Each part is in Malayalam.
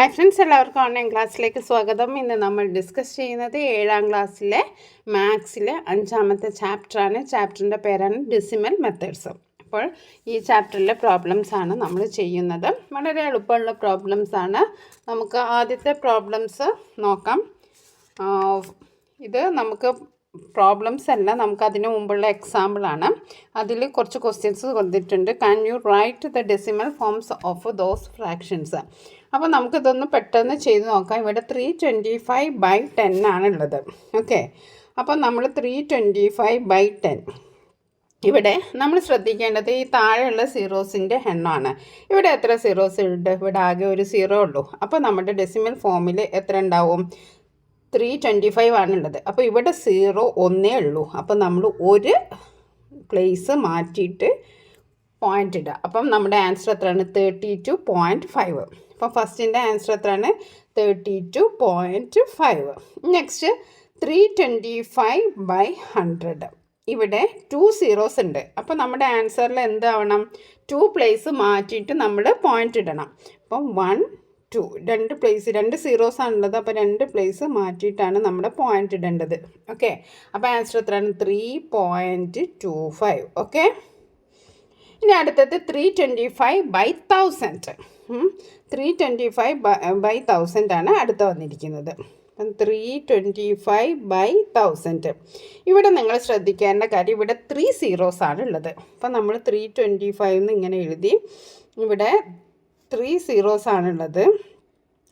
ഹായ് ഫ്രണ്ട്സ്, എല്ലാവർക്കും ഓൺലൈൻ ക്ലാസ്സിലേക്ക് സ്വാഗതം. ഇന്ന് നമ്മൾ ഡിസ്കസ് ചെയ്യുന്നത് 7ാം ക്ലാസ്സിലെ മാത്സിലെ 5ാമത്തെ ചാപ്റ്ററാണ്. ചാപ്റ്ററിൻ്റെ പേരാണ് ഡെസിമൽ മെത്തേഡ്സ്. അപ്പോൾ ഈ ചാപ്റ്ററിലെ പ്രോബ്ലംസാണ് നമ്മൾ ചെയ്യുന്നത്. വളരെ എളുപ്പമുള്ള പ്രോബ്ലംസാണ്. നമുക്ക് ആദ്യത്തെ പ്രോബ്ലംസ് നോക്കാം. ഇത് നമുക്ക് പ്രോബ്ലംസ് അല്ല, നമുക്ക് അതിന് മുമ്പുള്ള എക്സാമ്പിളാണ്. അതിൽ കുറച്ച് ക്വസ്റ്റ്യൻസ് കൊടുത്തിട്ടുണ്ട്. Can you write the decimal forms of those fractions. അപ്പോൾ നമുക്കിതൊന്ന് പെട്ടെന്ന് ചെയ്ത് നോക്കാം. ഇവിടെ 325/10 ആണുള്ളത്. ഓക്കെ, അപ്പോൾ നമ്മൾ 325/10. ഇവിടെ നമ്മൾ ശ്രദ്ധിക്കേണ്ടത് ഈ താഴെയുള്ള സീറോസിൻ്റെ എണ്ണമാണ്. ഇവിടെ എത്ര സീറോസ് ഉണ്ട്? ഇവിടെ ആകെ ഒരു സീറോ ഉള്ളൂ. അപ്പോൾ നമ്മുടെ ഡെസിമൽ ഫോമിൽ എത്ര ഉണ്ടാവും? 325 ആണുള്ളത്. അപ്പോൾ ഇവിടെ 0 ഒന്നേ ഉള്ളൂ. അപ്പോൾ നമ്മൾ ഒരു പ്ലേസ് മാറ്റിയിട്ട് പോയിൻ്റ് ഇടുക. അപ്പം നമ്മുടെ ആൻസർ എത്രയാണ്? 32.5. അപ്പം ഫസ്റ്റിൻ്റെ ആൻസർ എത്രയാണ്? 32.5. നെക്സ്റ്റ് 325/100. ഇവിടെ 2 സീറോസ് ഉണ്ട്. അപ്പോൾ നമ്മുടെ ആൻസറിൽ എന്താവണം? 2 പ്ലേസ് മാറ്റിയിട്ട് നമ്മൾ പോയിൻ്റ് ഇടണം. അപ്പം 1 2 2 പ്ലേസ്, 2 സീറോസ് ആണുള്ളത്. അപ്പോൾ 2 പ്ലേസ് മാറ്റിയിട്ടാണ് നമ്മുടെ പോയിൻ്റ് ഇടേണ്ടത്. ഓക്കെ, അപ്പോൾ ആൻസർ എത്രയാണ്? 3.25. ഓക്കെ, ഇനി അടുത്തത് 325/1000. 325/1000 ആണ് അടുത്ത വന്നിരിക്കുന്നത്. അപ്പം 325/1000. ഇവിടെ നിങ്ങൾ ശ്രദ്ധിക്കേണ്ട കാര്യം, ഇവിടെ 3 സീറോസ് ആണ് ഉള്ളത്. അപ്പം നമ്മൾ 325 എന്ന് ഇങ്ങനെ എഴുതി. ഇവിടെ 3 സീറോസ് ആണുള്ളത്.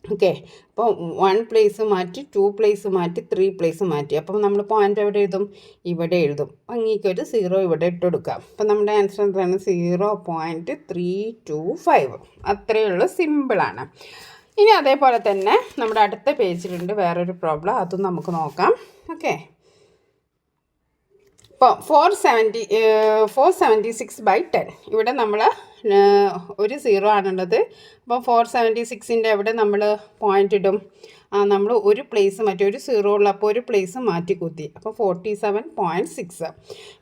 ഓക്കെ, അപ്പോൾ 1 പ്ലേസ് മാറ്റി, 2 പ്ലേസ് മാറ്റി, 3 പ്ലേസ് മാറ്റി. അപ്പം നമ്മൾ പോയിൻ്റ് എവിടെ എഴുതും? ഇവിടെ എഴുതും. അങ്ങേക്കൊരു 0 ഇവിടെ ഇട്ട് കൊടുക്കാം. അപ്പം നമ്മുടെ ആൻസർ എന്താണ്? 0.325. അത്രയേ ഉള്ളൂ, സിമ്പിളാണ്. ഇനി അതേപോലെ തന്നെ നമ്മുടെ അടുത്ത പേജിലുണ്ട് വേറൊരു പ്രോബ്ലം, അതും നമുക്ക് നോക്കാം. ഓക്കെ, ഇപ്പോൾ 476/10. ഇവിടെ നമ്മൾ ഒരു 0 ആണുള്ളത്. അപ്പോൾ 476ൻ്റെ എവിടെ നമ്മൾ പോയിൻ്റ് ഇടും? നമ്മൾ ഒരു പ്ലേസ് മാറ്റി, ഒരു 0 ഉള്ള, അപ്പോൾ ഒരു പ്ലേസ് മാറ്റി കുത്തി. അപ്പോൾ 47.6.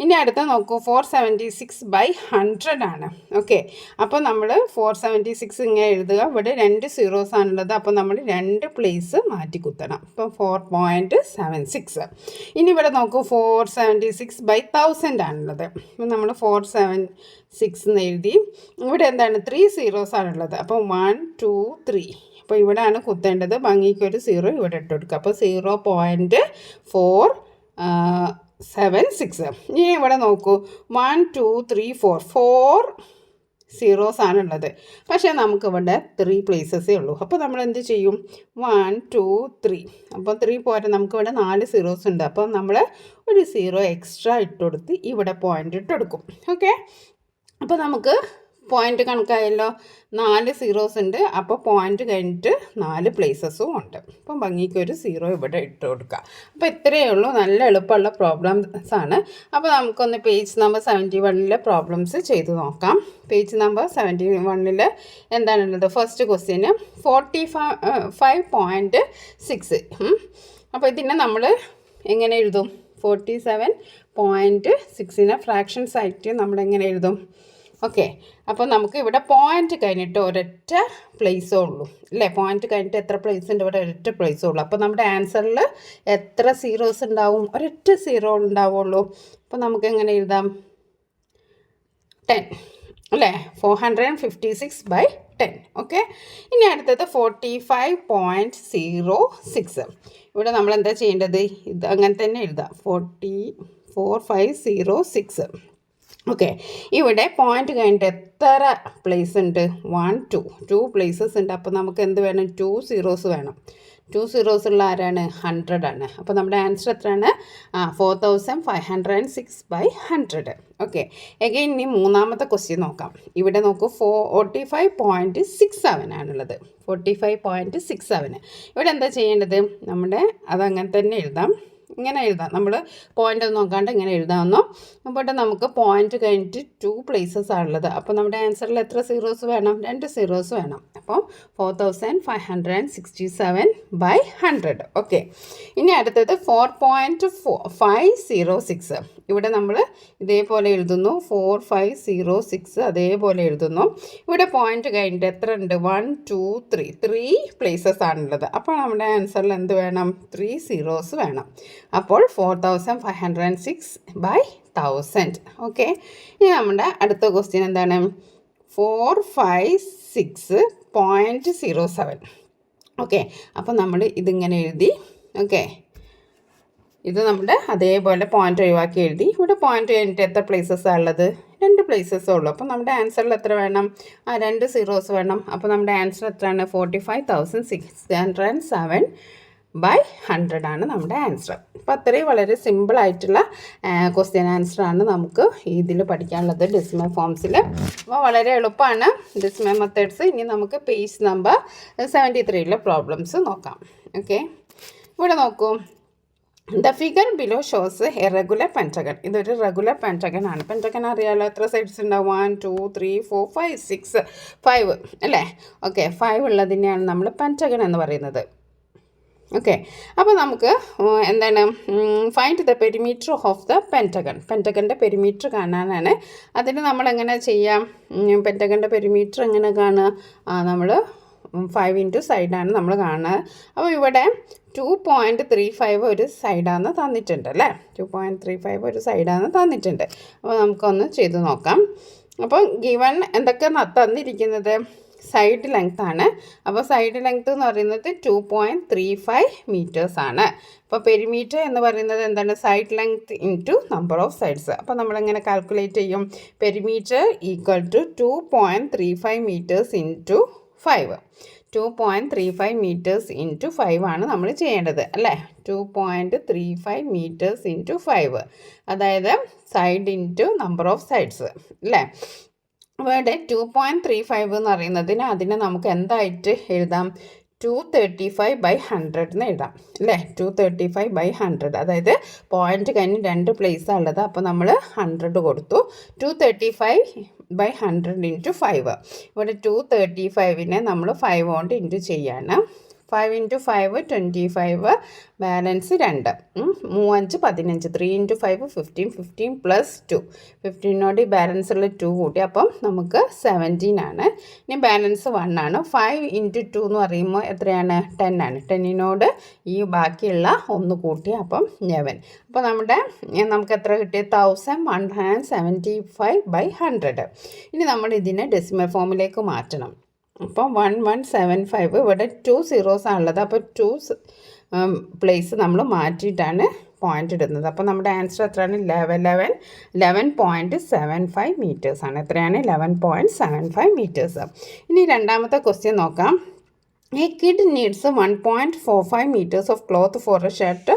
ഇനി അടുത്ത നോക്കൂ, 476/100 ആണ്. ഓക്കെ, അപ്പോൾ നമ്മൾ 476 ഇങ്ങനെ എഴുതുക. ഇവിടെ 2 സീറോസ് ആണുള്ളത്. അപ്പോൾ നമ്മൾ 2 പ്ലേസ് മാറ്റി കുത്തണം. അപ്പോൾ 4.76. ഇനി ഇവിടെ നോക്കൂ, 476/1000 ആണുള്ളത്. അപ്പോൾ നമ്മൾ 476 എന്ന് എഴുതി. ഇവിടെ എന്താണ്? 3 സീറോസ് ആണുള്ളത്. അപ്പോൾ 1 2 3. അപ്പോൾ ഇവിടെയാണ് കുത്തേണ്ടത്. ഭംഗിക്കൊരു 0 ഇവിടെ ഇട്ട് കൊടുക്കുക. അപ്പോൾ 0.476. ഇനി ഇവിടെ നോക്കൂ, 1 2 3 4 സീറോസ് ആണുള്ളത്. പക്ഷേ നമുക്കിവിടെ 3 പ്ലേസസേ ഉള്ളൂ. അപ്പോൾ നമ്മൾ എന്ത് ചെയ്യും? 1 2 3. അപ്പോൾ 3 പോരാ, നമുക്കിവിടെ 4 സീറോസ് ഉണ്ട്. അപ്പോൾ നമ്മൾ ഒരു 0 എക്സ്ട്രാ ഇട്ട് കൊടുത്ത് ഇവിടെ പോയിൻ്റ് ഇട്ട് കൊടുക്കും. ഓക്കെ, അപ്പോൾ നമുക്ക് പോയിൻ്റ് കണക്കായല്ലോ. 4 സീറോസ് ഉണ്ട്. അപ്പോൾ പോയിൻ്റ് കഴിഞ്ഞിട്ട് 4 പ്ലേസസും ഉണ്ട്. അപ്പം ഭംഗിക്കൊരു 0 ഇവിടെ ഇട്ട് കൊടുക്കുക. അപ്പോൾ ഇത്രയേ ഉള്ളൂ. നല്ല എളുപ്പമുള്ള പ്രോബ്ലംസ് ആണ്. അപ്പോൾ നമുക്കൊന്ന് പേജ് നമ്പർ 71 പ്രോബ്ലംസ് ചെയ്ത് നോക്കാം. പേജ് നമ്പർ 71 എന്താണുള്ളത്? First question 45.6. അപ്പോൾ ഇതിനെ നമ്മൾ എങ്ങനെ എഴുതും? 47.6നെ ഫ്രാക്ഷൻസ് ആയിട്ട് നമ്മൾ എങ്ങനെ എഴുതും? ഓക്കെ, അപ്പോൾ നമുക്ക് ഇവിടെ പോയിൻ്റ് കഴിഞ്ഞിട്ട് ഒരൊറ്റ പ്ലേസേ ഉള്ളൂ അല്ലേ? പോയിൻ്റ് കഴിഞ്ഞിട്ട് എത്ര പ്ലേസ് ഉണ്ട്? ഇവിടെ ഒരൊറ്റ പ്ലേസേ ഉള്ളൂ. അപ്പോൾ നമ്മുടെ ആൻസറിൽ എത്ര സീറോസ് ഉണ്ടാവും? ഒരൊറ്റ 0 ഉണ്ടാവുള്ളൂ. അപ്പോൾ നമുക്ക് എങ്ങനെ എഴുതാം? 10 അല്ലേ? 456/10. ഓക്കെ, ഇനി അടുത്തത് 45.06. ഇവിടെ നമ്മൾ എന്താ ചെയ്യേണ്ടത്? ഇത് അങ്ങനെ തന്നെ എഴുതാം. 44506. ഓക്കെ, ഇവിടെ പോയിൻ്റ് കഴിഞ്ഞിട്ട് എത്ര പ്ലേസ് ഉണ്ട്? 1 2 പ്ലേസസ് ഉണ്ട്. അപ്പോൾ നമുക്ക് എന്ത് വേണം? 2 സീറോസ് വേണം. 2 സീറോസ് ഉള്ള ആരാണ്? 100 ആണ്. അപ്പോൾ നമ്മുടെ ആൻസർ എത്രയാണ്? 4506/100. ഓക്കെ, എഗെയിൻ ഇനി മൂന്നാമത്തെ ക്വസ്റ്റ്യൻ നോക്കാം. ഇവിടെ നോക്കൂ, 45.67 ആണുള്ളത്. 45.67. ഇവിടെ എന്താ ചെയ്യേണ്ടത്? നമ്മുടെ അതങ്ങനെ തന്നെ എഴുതാം. ഇങ്ങനെ എഴുതാം. നമ്മൾ പോയിൻ്റ് ഒന്നും നോക്കാണ്ട് ഇങ്ങനെ എഴുതാമെന്നോ. അപ്പോൾ നമുക്ക് പോയിൻ്റ് കഴിഞ്ഞിട്ട് 2 പ്ലേസസ് ആണുള്ളത്. അപ്പോൾ നമ്മുടെ ആൻസറിൽ എത്ര സീറോസ് വേണം? 2 സീറോസ് വേണം. അപ്പോൾ 4567/100. ഓക്കെ, ഇനി അടുത്തത് 4.506. ഇവിടെ നമ്മൾ ഇതേപോലെ എഴുതുന്നു 4506 അതേപോലെ എഴുതുന്നു. ഇവിടെ പോയിന്റ് കഴിഞ്ഞിട്ട് എത്ര ഉണ്ട് 1 2 3 പ്ലേസസ് ആണുള്ളത്. അപ്പോൾ നമ്മുടെ ആൻസറിൽ എന്ത് വേണം 3 zeros വേണം. അപ്പോൾ 4506/1000. ഓക്കെ, ഇനി നമ്മുടെ അടുത്ത ക്വസ്റ്റ്യൻ എന്താണ് 456.07. ഓക്കെ, അപ്പോൾ നമ്മൾ ഇതിങ്ങനെ എഴുതി. ഓക്കെ, ഇത് നമ്മുടെ അതേപോലെ പോയിന്റ് ഒഴിവാക്കി എഴുതി. ഇവിടെ പോയിന്റ് കഴിഞ്ഞിട്ട് എത്ര പ്ലേസസാണ് ഉള്ളത് 2 പ്ലേസസേ ഉള്ളൂ. അപ്പോൾ നമ്മുടെ ആൻസറിൽ എത്ര വേണം 2 zeros വേണം. അപ്പോൾ നമ്മുടെ ആൻസർ എത്രയാണ് 45,607/100 ആണ് നമ്മുടെ ആൻസർ. അപ്പോൾ അത്രയും വളരെ സിമ്പിളായിട്ടുള്ള ക്വസ്റ്റ്യൻ ആൻസറാണ് നമുക്ക് ഇതിൽ പഠിക്കാനുള്ളത് ഡെസിമൽ ഫോംസിൽ. അപ്പോൾ വളരെ എളുപ്പമാണ് ഡെസിമൽ മെത്തേഡ്സ്. ഇനി നമുക്ക് പേജ് നമ്പർ 73 പ്രോബ്ലംസ് നോക്കാം. ഓക്കെ, ഇവിടെ നോക്കൂ. The figure below shows a regular pentagon. ഇതൊരു റെഗുലർ പെൻറ്റഗൺ ആണ്. പെൻറ്റഗൺ അറിയാമല്ലോ, എത്ര സൈഡ്സ് ഉണ്ടാവും 1 2 3 4 5 6 5 അല്ലേ? ഓക്കെ, 5 ഉള്ളതിനെയാണ് നമ്മൾ പെൻറ്റഗൺ എന്ന് പറയുന്നത്. ഓക്കെ, അപ്പോൾ നമുക്ക് എന്താണ് find the perimeter of the pentagon. പെൻറ്റഗണിൻ്റെ പെരിമീറ്റർ കാണാനാണ്. അതിന് നമ്മൾ എങ്ങനെ ചെയ്യാം? പെൻറ്റഗണിൻ്റെ പെരിമീറ്റർ എങ്ങനെ കാണുക? നമ്മൾ 5 ഇൻറ്റു സൈഡാണ് നമ്മൾ കാണുന്നത്. അപ്പോൾ ഇവിടെ 2.35 ഒരു സൈഡാന്ന് തന്നിട്ടുണ്ട് അല്ലേ? 2.35 ഒരു സൈഡാന്ന് തന്നിട്ടുണ്ട്. അപ്പോൾ നമുക്കൊന്ന് ചെയ്ത് നോക്കാം. അപ്പോൾ ഗിവൺ എന്തൊക്കെ തന്നിരിക്കുന്നത് സൈഡ് ലെങ്ത് ആണ്. അപ്പോൾ സൈഡ് ലെങ്ത് എന്ന് പറയുന്നത് 2.35 മീറ്റേഴ്സ് ആണ്. അപ്പോൾ പെരിമീറ്റർ എന്ന് പറയുന്നത് എന്താണ് side length into number of sides. അപ്പോൾ നമ്മളെങ്ങനെ കാൽക്കുലേറ്റ് ചെയ്യും? Perimeter equal to 2.35 metres into 5. 2.35 metres into 5 ആണ് നമ്മൾ ചെയ്യേണ്ടത് അല്ലേ? 2.35 മീറ്റേഴ്സ് ഇൻറ്റു 5, അതായത് side into number of sides അല്ലേ? ഇവിടെ 2.35 എന്ന് പറയുന്നതിന് അതിനെ നമുക്ക് എന്തായിട്ട് എഴുതാം? 235/100 എന്ന് എഴുതാം അല്ലേ? 235/100, അതായത് പോയിന്റ് കഴിഞ്ഞ് 2 പ്ലേസാണ് ഉള്ളത്. അപ്പോൾ നമ്മൾ 100 കൊടുത്തു. 235/100 ഇൻറ്റു 5. ഇവിടെ 235നെ നമ്മൾ 5 കൊണ്ട് ഇൻറ്റു ചെയ്യാണ്. 5 ഇൻറ്റു 5 25, ബാലൻസ് 2, 3 5 15, 3 ഇൻറ്റു 5 15, 15 പ്ലസ് 2, 15നോട് ഈ ബാലൻസുള്ള 2 കൂട്ടി, അപ്പം നമുക്ക് 17 ആണ്. ഇനി ബാലൻസ് 1 ആണ്. 5 ഇൻറ്റു 2 എന്ന് പറയുമ്പോൾ എത്രയാണ്? 10 ആണ്. 10നോട് ഈ ബാക്കിയുള്ള 1 കൂട്ടി, അപ്പം 11. അപ്പോൾ നമുക്ക് എത്ര കിട്ടി? 1175/100. ഇനി നമ്മൾ ഇതിനെ ഡെസിമൽ ഫോമിലേക്ക് മാറ്റണം. അപ്പോൾ 1175, ഇവിടെ 2 zeros ആണുള്ളത്. അപ്പോൾ 2 പ്ലേസ് നമ്മൾ മാറ്റിയിട്ടാണ് പോയിന്റ് ഇടുന്നത്. അപ്പോൾ നമ്മുടെ ആൻസർ എത്രയാണ്? 11.75 മീറ്റേഴ്സ് ആണ്. എത്രയാണ്? 11.75 മീറ്റേഴ്സ്. ഇനി രണ്ടാമത്തെ ക്വസ്റ്റ്യൻ നോക്കാം. A kid needs 1.45 meters of cloth for a shirt.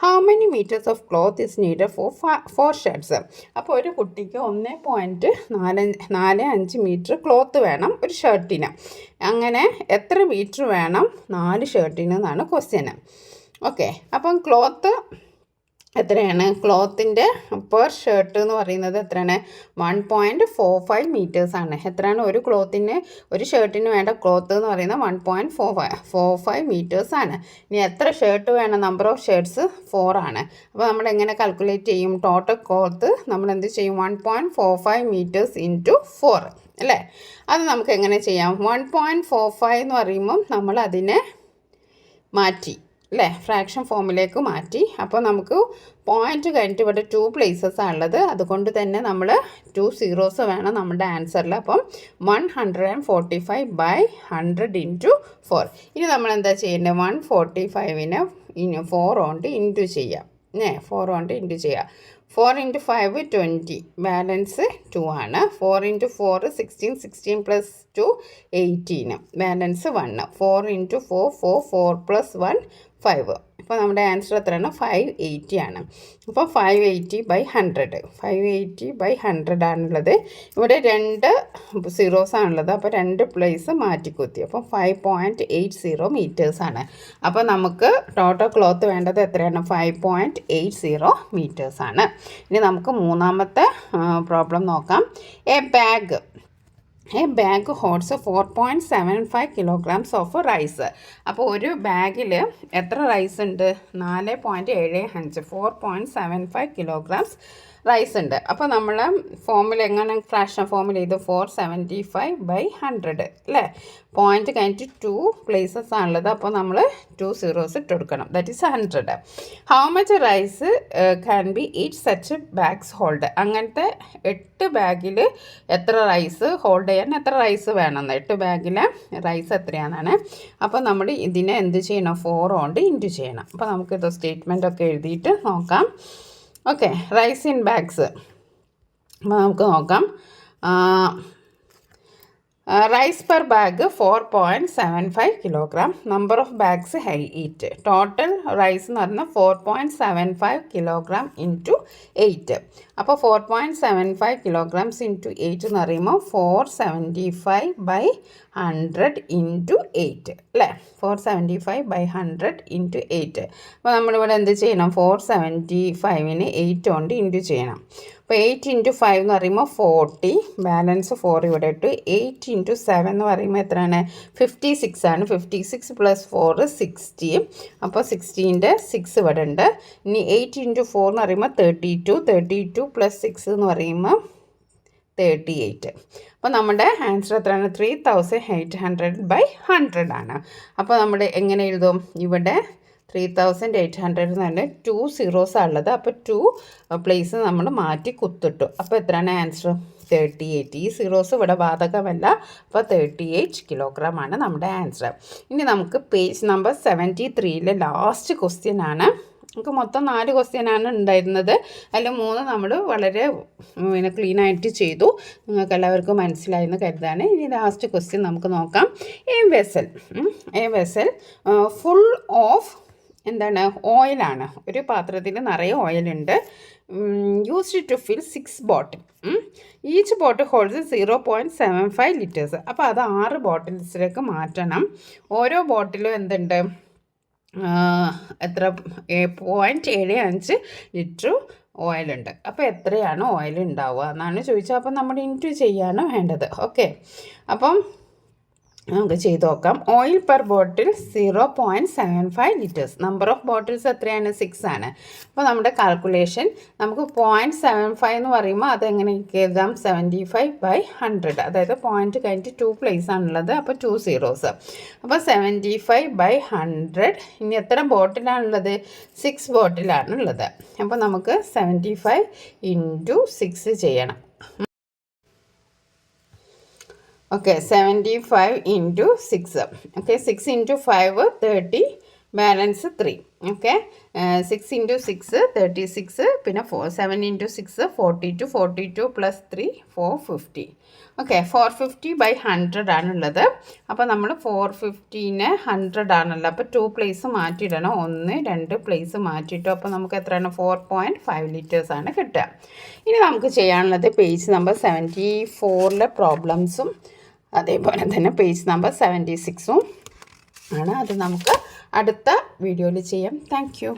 How many meters of cloth is needed for 4 shirts? അപ്പോൾ ഒരു കുട്ടിക്ക് 1.45 മീറ്റർ ക്ലോത്ത് വേണം ഒരു ഷർട്ടിന്. അങ്ങനെ എത്ര മീറ്റർ വേണം 4 ഷർട്ടിന് എന്നാണ് ക്വസ്റ്റ്യന്. ഓക്കെ, അപ്പം ക്ലോത്ത് എത്രയാണ്? ക്ലോത്തിൻ്റെ പെർ ഷർട്ട് എന്ന് പറയുന്നത് എത്രയാണ്? 1.45 മീറ്റേഴ്സാണ്. എത്രയാണ് ഒരു ക്ലോത്തിന്, ഒരു ഷർട്ടിന് വേണ്ട ക്ലോത്ത് എന്ന് പറയുന്നത് 1.45 മീറ്റേഴ്സാണ്. ഇനി എത്ര ഷർട്ട് വേണം? നമ്പർ ഓഫ് ഷർട്ട്സ് 4 ആണ്. അപ്പോൾ നമ്മൾ എങ്ങനെ കാൽക്കുലേറ്റ് ചെയ്യും? ടോട്ടൽ ക്ലോത്ത് നമ്മൾ എന്ത് ചെയ്യും? 1.45 മീറ്റേഴ്സ് ഇൻറ്റു 4 അല്ലേ? അത് നമുക്ക് എങ്ങനെ ചെയ്യാം? 1.45 എന്ന് പറയുമ്പം നമ്മൾ അതിനെ മാറ്റി അല്ലേ, ഫ്രാക്ഷൻ ഫോമിലേക്ക് മാറ്റി. അപ്പോൾ നമുക്ക് പോയിന്റ് കഴിഞ്ഞിട്ട് ഇവിടെ 2 പ്ലേസസ് ആണുള്ളത്. അതുകൊണ്ട് തന്നെ നമ്മൾ 2 zeros വേണം നമ്മുടെ ആൻസറിൽ. അപ്പം 145/100 ഇൻറ്റു 4. ഇനി നമ്മൾ എന്താ ചെയ്യേണ്ടത്? 145നെ 4 കൊണ്ട് ഇൻറ്റു ചെയ്യാം. 4 കൊണ്ട് ഇൻറ്റു ചെയ്യാം. 4 ഇൻറ്റു 5 20, ബാലൻസ് 2 ആണ്. 4 into 4 16, 16 plus 2 18, balance 1. 4 into 4 4, 4 plus 1 5. അപ്പോൾ നമ്മുടെ ആൻസർ എത്രയാണ്? 580 ആണ്. അപ്പോൾ 580/100, 580/100 ആണുള്ളത്. ഇവിടെ 2 zeros ആണുള്ളത്. അപ്പോൾ 2 പ്ലേസ് മാറ്റിക്കുത്തി. അപ്പോൾ 5.80 മീറ്റേഴ്സാണ്. അപ്പോൾ നമുക്ക് ടോട്ടൽ ക്ലോത്ത് വേണ്ടത് എത്രയാണ്? 5.80 മീറ്റേഴ്സാണ്. ഇനി നമുക്ക് മൂന്നാമത്തെ പ്രോബ്ലം നോക്കാം. A bag holds 4.75 kilograms of rice. അപ്പോൾ ഒരു ബാഗിൽ എത്ര റൈസ് ഉണ്ട്? 4.75, 4.75 kilograms റൈസ് ഉണ്ട്. അപ്പോൾ നമ്മൾ ഫോമിൽ എങ്ങനെ ഫ്രാക്ഷൻ ഫോമിൽ ചെയ്ത് 475/100 അല്ലേ. പോയിൻറ്റ് കഴിഞ്ഞിട്ട് 2 പ്ലേസസ് ആണുള്ളത്. അപ്പോൾ നമ്മൾ 2 zeros ഇട്ട് കൊടുക്കണം. That is 100. How much rice can be 8 such bags hold. അങ്ങനത്തെ 8 ബാഗിൽ എത്ര റൈസ് ഹോൾഡ് ചെയ്യാൻ എത്ര റൈസ് വേണമെന്ന്, 8 ബാഗിലെ റൈസ് എത്രയാണെന്നാണ്. അപ്പോൾ നമ്മൾ ഇതിനെ എന്ത് ചെയ്യണം, 4 കൊണ്ട് ഇൻറ്റു ചെയ്യണം. അപ്പോൾ നമുക്കിത് സ്റ്റേറ്റ്മെൻ്റ് ഒക്കെ എഴുതിയിട്ട് നോക്കാം. Okay, rice in bags. അപ്പോൾ നമുക്ക് നോക്കാം. Rice per bag 4.75 kilogram. Number of bags ഹൈ ഈറ്റ്. ടോട്ടൽ റൈസ് എന്ന് പറഞ്ഞാൽ 4.75 കിലോഗ്രാം ഇൻറ്റു 8. അപ്പോൾ 4.75 കിലോഗ്രാംസ് ഇൻറ്റു 8 എന്ന് പറയുമ്പോൾ 475/100 ഇൻറ്റു 8 അല്ലേ. 475/100 ഇൻറ്റു 8. അപ്പോൾ നമ്മളിവിടെ എന്ത് ചെയ്യണം, 475നെ 8 കൊണ്ട് ഇൻറ്റു ചെയ്യണം. അപ്പോൾ 8 × 5 എന്ന് പറയുമ്പോൾ 40, ബാലൻസ് 4 ഇവിടെ ഇട്ടു. 8 × 7 എന്ന് പറയുമ്പോൾ എത്രയാണ്, 56 ആണ്. 56 + 4 60. അപ്പോൾ 60ൻ്റെ 6 ഇവിടെ ഉണ്ട്. ഇനി 8 × 4 എന്ന് പറയുമ്പോൾ 32. 32 + 6 എന്ന് പറയുമ്പോൾ 38. അപ്പോൾ നമ്മുടെ ആൻസർ എത്രയാണ്, 3800/100 ആണ്. അപ്പോൾ നമ്മൾ എങ്ങനെ എഴുതും, ഇവിടെ 3800 എന്ന് പറഞ്ഞാൽ 2 zeros ഉള്ളത്. അപ്പോൾ 2 പ്ലേസ് നമ്മൾ മാറ്റി കുത്തിട്ടു. അപ്പോൾ എത്രയാണ് ആൻസർ, 38. ഈ സീറോസ് ഇവിടെ ബാധകമല്ല. അപ്പോൾ 38 കിലോഗ്രാം ആണ് നമ്മുടെ ആൻസർ. ഇനി നമുക്ക് പേജ് നമ്പർ 73 ലാസ്റ്റ് ക്വസ്റ്റ്യൻ ആണ്. നമുക്ക് മൊത്തം 4 ക്വസ്റ്റ്യനാണ് ഉണ്ടായിരുന്നത്. അതിൽ 3 നമ്മൾ വളരെ ക്ലീനായിട്ട് ചെയ്തു. നിങ്ങൾക്ക് എല്ലാവർക്കും മനസ്സിലായെന്ന് കരുതാണ്. ഇനി ലാസ്റ്റ് ക്വസ്റ്റ്യൻ നമുക്ക് നോക്കാം. എ വെസൽ ഫുൾ ഓഫ് എന്താണ്, ഓയിലാണ്. ഒരു പാത്രത്തിൽ നിറയെ ഓയിലുണ്ട്. Used to fill 6 bottle. Each bottle holds 0.75 litres. അപ്പോൾ അത് 6 ബോട്ടിൽസിലേക്ക് മാറ്റണം. ഓരോ ബോട്ടിലും എന്തുണ്ട്, എത്ര 0.75 ലിറ്റർ ഓയിലുണ്ട്. അപ്പോൾ എത്രയാണ് ഓയിൽ ഉണ്ടാവുക എന്നാണ് ചോദിച്ചത്. അപ്പം നമ്മൾ ഇൻറ്റു ചെയ്യാണ് വേണ്ടത്. ഓക്കെ, അപ്പം നമുക്ക് ചെയ്ത് നോക്കാം. Oil per bottle 0.75 litres. Number of bottles എത്രയാണ്, 6 ആണ്. അപ്പോൾ നമ്മുടെ കാൽക്കുലേഷൻ നമുക്ക് 0.75 എന്ന് പറയുമ്പോൾ അതെങ്ങനെ എഴുതാം, 75/100. അതായത് പോയിൻറ്റ് കഴിഞ്ഞിട്ട് 2 പ്ലേസ് ആണുള്ളത്. അപ്പോൾ 2 zeros. അപ്പോൾ 75/100. ഇനി എത്ര ബോട്ടിലാണുള്ളത്, 6 ബോട്ടിലാണുള്ളത്. അപ്പോൾ നമുക്ക് 75 × 6 ചെയ്യണം. ഓക്കെ, 75 × 6. Okay, 6 × 5 30, balance 3. ഓക്കെ, 6 × 6 36, പിന്നെ 7 × 6 42, 42 + 3 450. ഓക്കെ, 450/100 ആണുള്ളത്. അപ്പോൾ നമ്മൾ 450നെ 100 ആണല്ലോ. അപ്പോൾ 2 പ്ലേസ് മാറ്റിയിടണം. 1 2 പ്ലേസ് മാറ്റിയിട്ടു. അപ്പോൾ നമുക്ക് എത്രയാണ്, 4.5 ലിറ്റേഴ്സ് ആണ് കിട്ടുക. ഇനി നമുക്ക് ചെയ്യാനുള്ളത് പേജ് നമ്പർ 74 പ്രോബ്ലംസും അതേപോലെ തന്നെ പേജ് നമ്പർ 76 ആണ്. അത് നമുക്ക് അടുത്ത വീഡിയോയിൽ ചെയ്യാം. Thank you.